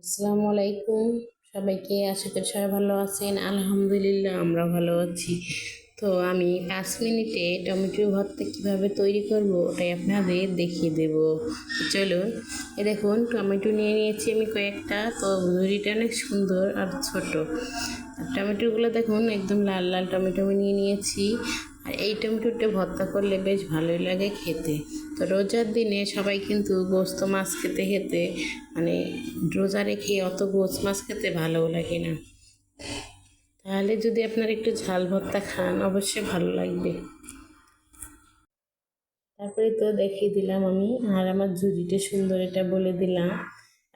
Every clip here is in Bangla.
আসসালামু আলাইকুম সবাইকে, আশা করি সবাই ভালো আছেন। আলহামদুলিল্লাহ আমরা ভালো আছি। তো আমি 5 মিনিটে টমেটো ভর্তা কীভাবে তৈরি করব ওটাই আপনাদের দেখিয়ে দেব। তো চলুন, দেখুন টমেটো নিয়ে নিয়েছি আমি কয়েকটা। তো ঝুড়িটা অনেক সুন্দর আর ছোট। আর টমেটোগুলো দেখুন একদম লাল লাল টমেটো আমি নিয়ে নিয়েছি। আর এই টমেটোটা ভর্তা করলে বেশ ভালোই লাগে খেতে। তো রোজার দিনে সবাই কিন্তু গোস্ত মাছ খেতে খেতে মানে রোজা রেখে অত গোস্ত মাছ খেতে ভালোও লাগে না। তাহলে যদি আপনারা একটু ঝাল ভর্তা খান অবশ্যই ভালো লাগবে। তারপরে তো দেখিয়ে দিলাম আমি, আর আমার ঝুড়িটা সুন্দর এটা বলে দিলাম।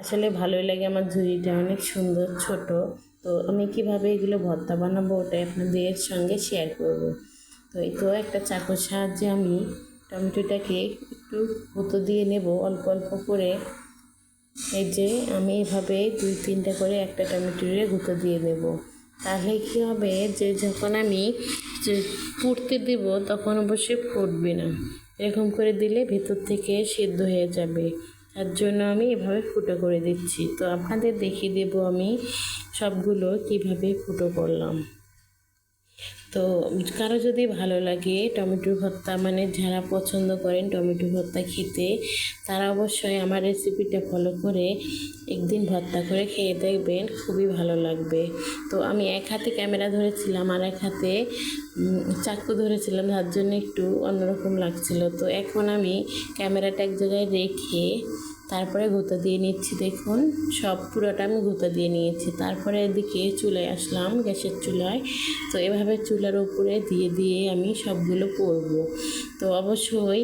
আসলে ভালোই লাগে, আমার ঝুড়িটা অনেক সুন্দর ছোট। তো আমি কিভাবে এগুলো ভর্তা বানাবো ওটাই আপনাদের সঙ্গে শেয়ার করব। তো এই তো একটা চাকুর সাহায্যে আমি টমেটোটাকে একটু গুঁতো দিয়ে নেব অল্প অল্প করে। এই যে আমি এভাবে 2-3টা করে একটা টমেটোরে গুঁতো দিয়ে দেব। তাহলে কী হবে যে যখন আমি যে পুড়তে দেব তখন অবশ্যই ফুটবে না। এরকম করে দিলে ভেতর থেকে সিদ্ধ হয়ে যাবে। তার জন্য আমি এভাবে ফুটো করে দিচ্ছি। তো আপনাদের দেখিয়ে দেব আমি সবগুলো কিভাবে ফুটো করলাম। তো কারো যদি ভালো লাগে টমেটো ভর্তা, মানে যারা পছন্দ করেন টমেটো ভর্তা খেতে, তারা অবশ্যই আমার রেসিপিটা ফলো করে একদিন ভর্তা করে খেয়ে দেখবেন, খুবই ভালো লাগবে। তো আমি এক হাতে ক্যামেরা ধরেছিলাম আর এক হাতে চাকু ধরেছিলাম, তার জন্য একটু অন্যরকম লাগছিল। তো এখন আমি ক্যামেরাটা এক জায়গায় রেখে তারপরে গুঁতো দিয়ে নিচ্ছি। দেখুন সব পুরোটা আমি গুঁতো দিয়ে নিয়েছি। তারপরে এদিকে চুলায় আসলাম, গ্যাসের চুলায়। তো এভাবে চুলার উপরে দিয়ে দিয়ে আমি সবগুলো করব। তো অবশ্যই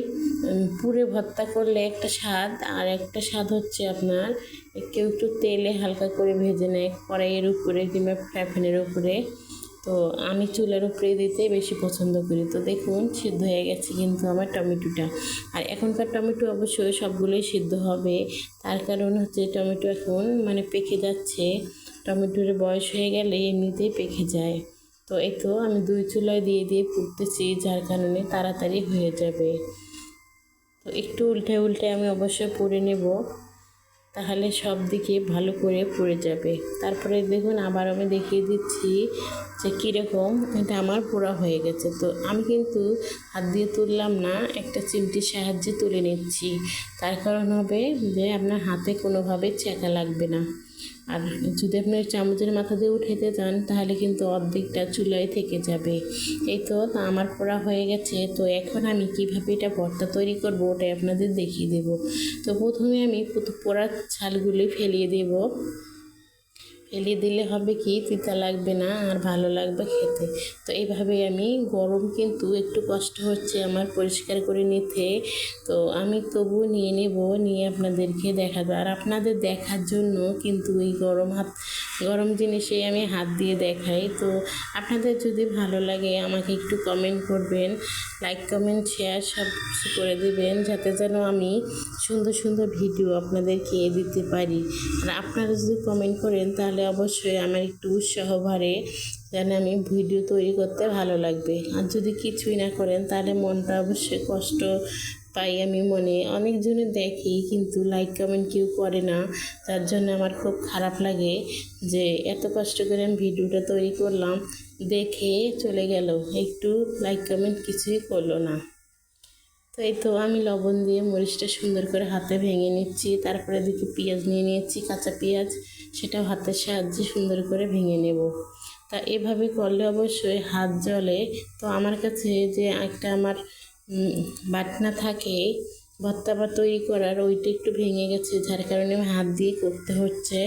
পুরে ভর্তা করলে একটা স্বাদ, আর একটা স্বাদ হচ্ছে আপনার কেউ একটু তেলে হালকা করে ভেজে নেয় কড়াইয়ের উপরে কিংবা ফ্যানের উপরে। তো আমি চুলার উপরে দিতে বেশি পছন্দ করি। তো দেখুন সিদ্ধ হয়ে গেছে কিন্তু আমার টমেটোটা। আর এখনকার টমেটো অবশ্যই সবগুলোই সিদ্ধ হবে, তার কারণ হচ্ছে টমেটো এখন মানে পেকে যাচ্ছে। টমেটোর বয়স হয়ে গেলে এমনিতেই পেকে যায়। তো এই তো আমি 2 চুলায় দিয়ে দিয়ে পুড়তেছি, যার কারণে তাড়াতাড়ি হয়ে যাবে। তো একটু উল্টে উল্টে আমি অবশ্যই পুড়ে নেব, তাহলে সব দিকে ভালো করে পুড়ে যাবে। তারপরে দেখুন আবার আমি দেখিয়ে দিচ্ছি যে কীরকম এটা আমার পোড়া হয়ে গেছে। তো আমি কিন্তু হাত দিয়ে তুললাম না, একটা চিমটির সাহায্যে তুলে নিচ্ছি। তার কারণ হবে যে আপনার হাতে কোনোভাবে চেকা লাগবে না। আর যদি আপনার চামচের মাথা দিয়ে উঠাতে চান তাহলে কিন্তু অর্ধেকটা চুলায় থেকে যাবে। এই তো আমার পোড়া হয়ে গেছে। তো এখন আমি কিভাবে এটা ভর্তা তৈরি করব ওটাই আপনাদের দেখিয়ে দেব। তো প্রথমে আমি পোড়া ছালগুলি ফেলিয়ে দেব। ফেলিয়ে দিলে হবে কি তিতা লাগবে না আর ভালো লাগবে খেতে। তো এইভাবে আমি, গরম কিন্তু একটু কষ্ট হচ্ছে আমার পরিষ্কার করে নিতে। তো আমি তবু নিয়ে নেব, নিয়ে আপনাদেরকে দেখাবো। আর আপনাদের দেখার জন্য কিন্তু এই গরম জিনিসে আমি হাত দিয়ে দেখাই। তো আপনাদের যদি ভালো লাগে আমাকে একটু কমেন্ট করবেন, লাইক কমেন্ট শেয়ার সব কিছু করে দেবেন, যাতে যেন আমি সুন্দর সুন্দর ভিডিও আপনাদেরকে দিতে পারি। আর আপনারা যদি কমেন্ট করেন তাহলে অবশ্যই আমার একটু উৎসাহ বাড়ে, যেন আমি ভিডিও তৈরি করতে ভালো লাগবে। আর যদি কিছুই না করেন তাহলে মনটা অবশ্যই কষ্ট পাই আমি মনে। অনেকজনে দেখি কিন্তু লাইক কমেন্ট কেউ করে না, যার জন্য আমার খুব খারাপ লাগে যে এত কষ্ট করে আমি ভিডিওটা তৈরি করলাম, দেখে চলে গেল, একটু লাইক কমেন্ট কিছুই করলো না। তো এই তো আমি লবণ দিয়ে মরিচটা সুন্দর করে হাতে ভেঙে নিচ্ছি। তারপরে দিকে পেঁয়াজ নিয়ে নিয়েছি, কাঁচা পেঁয়াজ, সেটাও হাতের সাহায্যে সুন্দর করে ভেঙে নেব। তা এভাবে করলে অবশ্যই হাত জ্বলে। তো আমার কাছে যে একটা আমার বাটনা থাকে ভর্তা বা তৈরি করার, ওইটা একটু ভেঙে গেছে, যার কারণে আমি হাত দিয়ে করতে হচ্ছে।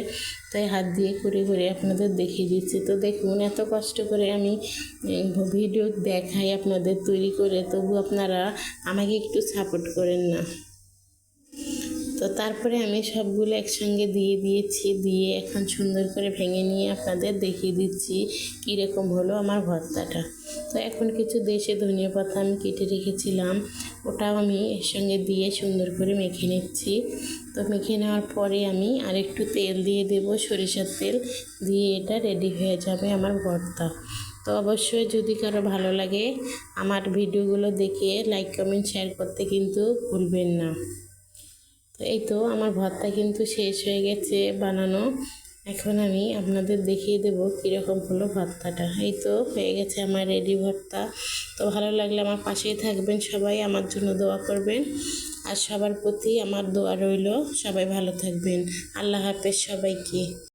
তাই হাত দিয়ে করে করে আপনাদের দেখিয়ে দিচ্ছি। তো দেখুন এত কষ্ট করে আমি ভিডিও দেখাই আপনাদের তৈরি করে, তবু আপনারা আমাকে একটু সাপোর্ট করেন না। তো তারপরে আমি সবগুলো একসঙ্গে দিয়ে দিয়েছি, দিয়ে এখন সুন্দর করে ভেঙে নিয়ে আপনাদের দেখিয়ে দিচ্ছি কীরকম হলো আমার ভর্তাটা। তো এখন কিছু দেশে ধনিয়া পাতা আমি কেটে রেখেছিলাম, ওটাও আমি এর সঙ্গে দিয়ে সুন্দর করে মেখে নিচ্ছি। তো মেখে নেওয়ার পরে আমি আরেকটু তেল দিয়ে দেব, সরিষার তেল দিয়ে এটা রেডি হয়ে যাবে আমার ভর্তা। তো অবশ্যই যদি কারো ভালো লাগে আমার ভিডিওগুলো দেখে লাইক কমেন্ট শেয়ার করতে কিন্তু ভুলবেন না। তো এই তো আমার ভর্তা কিন্তু শেষ হয়ে গেছে বানানো। এখন আমি আপনাদের দেখিয়ে দেবো কীরকম হলো ভর্তাটা। এই তো হয়ে গেছে আমার রেডি ভর্তা। তো ভালো লাগলে আমার পাশেই থাকবেন, সবাই আমার জন্য দোয়া করবেন। আর সবার প্রতি আমার দোয়া রইল, সবাই ভালো থাকবেন। আল্লাহ হাফেজ সবাইকে।